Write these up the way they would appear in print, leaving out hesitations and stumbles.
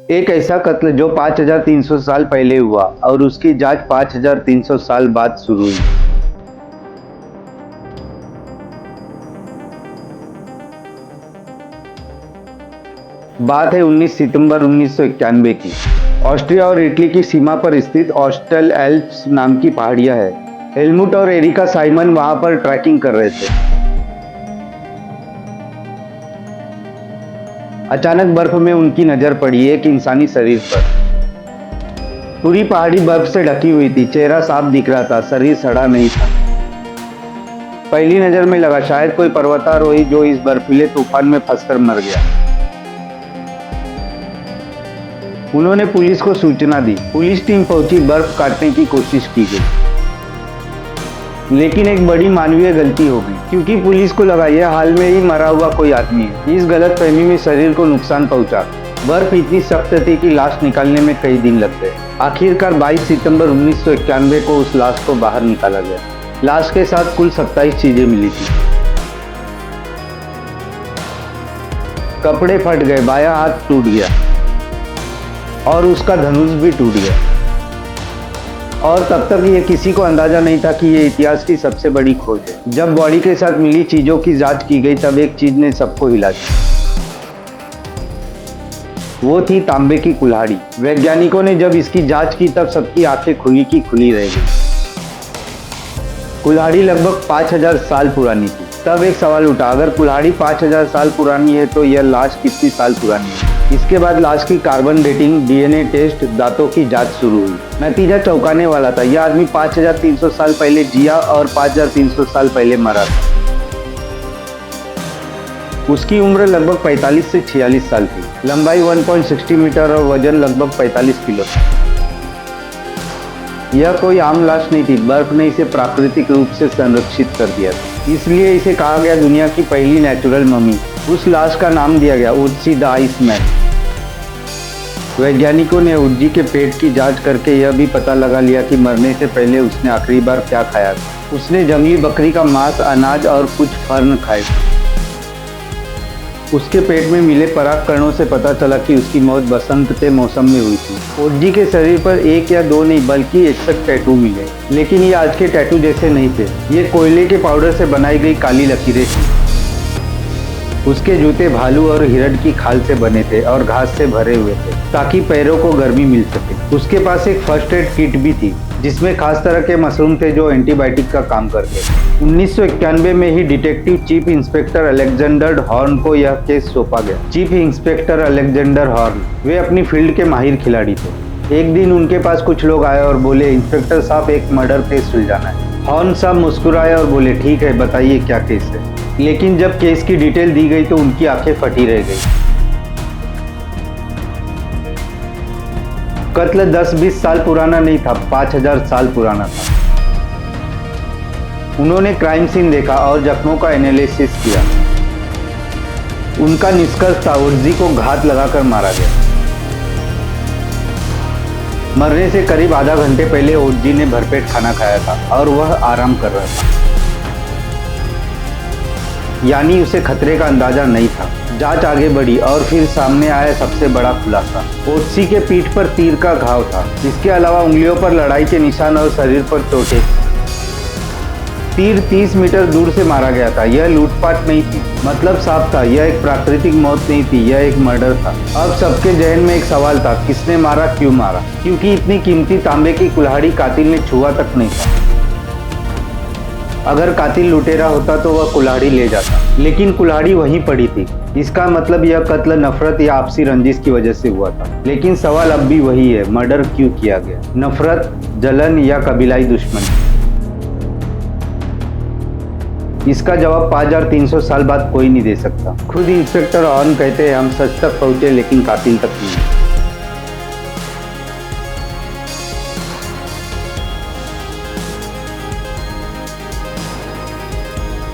एक ऐसा कत्ल जो 5300 साल पहले हुआ और उसकी जांच 5300 साल बाद शुरू हुई। बात है 19 सितंबर 1991 की। ऑस्ट्रिया और इटली की सीमा पर स्थित ऑस्टल एल्प्स नाम की पहाड़ियां है। हेलमुट और एरिका साइमन वहां पर ट्रैकिंग कर रहे थे। अचानक बर्फ में उनकी नजर पड़ी एक इंसानी शरीर पर। पूरी पहाड़ी बर्फ से ढकी हुई थी, चेहरा साफ दिख रहा था, शरीर सड़ा नहीं था। पहली नजर में लगा शायद कोई पर्वतारोही जो इस बर्फीले तूफान में फंसकर मर गया। उन्होंने पुलिस को सूचना दी। पुलिस टीम पहुंची, बर्फ काटने की कोशिश की गई, लेकिन एक बड़ी मानवीय गलती हो गई, क्योंकि पुलिस को लगा यह हाल में ही मरा हुआ कोई आदमी है। इस गलतफहमी में शरीर को नुकसान पहुंचा। बर्फ इतनी सख्त थी कि लाश निकालने में कई दिन लग गए। आखिरकार 22 सितंबर 1991 को उस लाश को बाहर निकाला गया। लाश के साथ कुल 27 चीजें मिली थी। कपड़े फट गए, बायां हाथ टूट गया और उसका धनुष भी टूट गया। और तब तक ये किसी को अंदाजा नहीं था कि ये इतिहास की सबसे बड़ी खोज है। जब बॉडी के साथ मिली चीजों की जांच की गई तब एक चीज ने सबको हिला दिया। वो थी तांबे की कुल्हाड़ी। वैज्ञानिकों ने जब इसकी जांच की तब सबकी आंखें खुली की खुली रह गई। कुल्हाड़ी लगभग 5000 साल पुरानी थी। तब एक सवाल उठा, अगर कुल्हाड़ी 5000 साल पुरानी है तो यह लाश कितनी साल पुरानी है? इसके बाद लाश की कार्बन डेटिंग, डीएनए टेस्ट, दांतों की जांच शुरू हुई। नतीजा चौंकाने वाला था। यह आदमी 5300 साल पहले जिया और 5300 साल पहले मरा था। उसकी उम्र लगभग 45 से 46 साल थी, लंबाई 1.60 मीटर और वजन लगभग 45 किलो था। यह कोई आम लाश नहीं थी, बर्फ ने इसे प्राकृतिक रूप से संरक्षित कर दिया था, इसलिए इसे कहा गया दुनिया की पहली नेचुरल मम्मी। उस लाश का नाम दिया गया उर्जी द आइसमैन। वैज्ञानिकों ने उर्जी के पेट की जांच करके यह भी पता लगा लिया कि मरने से पहले उसने आखिरी बार क्या खाया था। उसने जंगली बकरी का मांस, अनाज और कुछ फर्न खाए थे। उसके पेट में मिले पराग कणों से पता चला कि उसकी मौत बसंत के मौसम में हुई थी। ओजी के शरीर पर एक या दो नहीं बल्कि 61 टैटू मिले, लेकिन ये आज के टैटू जैसे नहीं थे। ये कोयले के पाउडर से बनाई गई काली लकीरें थी। उसके जूते भालू और हिरण की खाल से बने थे और घास से भरे हुए थे ताकि पैरों को गर्मी मिल सके। उसके पास एक फर्स्ट एड किट भी थी जिसमें खास तरह के मशरूम थे जो एंटीबायोटिक का काम करते थे। 1991 में ही detective chief inspector Alexander Horn को यह केस सौंपा गया। चीफ इंस्पेक्टर अलेक्जेंडर हॉर्न, वे अपनी फील्ड के माहिर खिलाड़ी थे। एक दिन उनके पास कुछ लोग आए और बोले, इंस्पेक्टर साहब एक मर्डर केस सुलझाना है। हॉर्न साहब मुस्कुराए और बोले, ठीक है, बताइए क्या केस है। लेकिन जब केस की डिटेल दी गई तो उनकी आंखें फटी रह गई। कत्ल 10-20 साल पुराना नहीं था, 5000 साल पुराना था। उन्होंने क्राइम सीन देखा और जख्मों का एनालिसिस किया। उनका निष्कर्ष था उर्जी को घात लगाकर मारा गया। मरने से करीब आधा घंटे पहले उर्जी ने भरपेट खाना खाया था और वह आराम कर रहा था, यानी उसे खतरे का अंदाजा नहीं था। जांच आगे बढ़ी और फिर सामने आया सबसे बड़ा खुलासा। ओटसी के पीठ पर तीर का घाव था। इसके अलावा उंगलियों पर लड़ाई के निशान और शरीर पर चोटें। तीर 30 मीटर दूर से मारा गया था। यह लूटपाट नहीं थी, मतलब साफ था, यह एक प्राकृतिक मौत नहीं थी, यह एक मर्डर था। अब सबके जहन में एक सवाल था, किसने मारा, क्यों मारा? क्योंकि इतनी कीमती तांबे की कुल्हाड़ी कातिल ने छुआ तक नहीं था। अगर कातिल लुटेरा होता तो वह कुल्हाड़ी ले जाता, लेकिन कुल्हाड़ी वहीं पड़ी थी। इसका मतलब यह कत्ल नफरत या आपसी रंजिश की वजह से हुआ था। लेकिन सवाल अब भी वही है, मर्डर क्यों किया गया? नफरत, जलन या कबीलाई दुश्मनी? इसका जवाब 5300 साल बाद कोई नहीं दे सकता। खुद इंस्पेक्टर हॉर्न कहते हैं, हम सच तक पहुंचे लेकिन कातिल तक नहीं।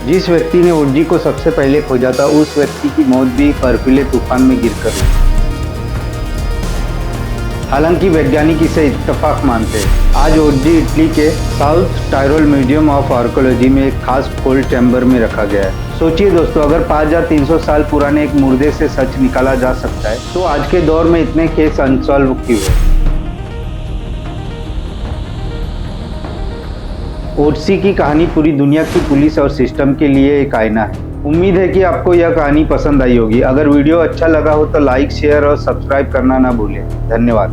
जिस व्यक्ति ने उर्जी को सबसे पहले खोजा था, उस व्यक्ति की मौत भी बर्फीले तूफान में गिरकर हुई। हालांकि वैज्ञानिक इसे इत्तेफाक मानते हैं। आज उर्जी इटली के south Tyrol museum of archaeology में एक खास कोल्ड चैम्बर में रखा गया है। सोचिए दोस्तों, अगर 5300 साल पुराने एक मुर्दे से सच निकाला जा सकता है तो आज के दौर में इतने केस अनसॉल्व क्यों है। ओटसी की कहानी पूरी दुनिया की पुलिस और सिस्टम के लिए एक आईना है। उम्मीद है कि आपको यह कहानी पसंद आई होगी। अगर वीडियो अच्छा लगा हो तो लाइक, शेयर और सब्सक्राइब करना ना भूलें। धन्यवाद।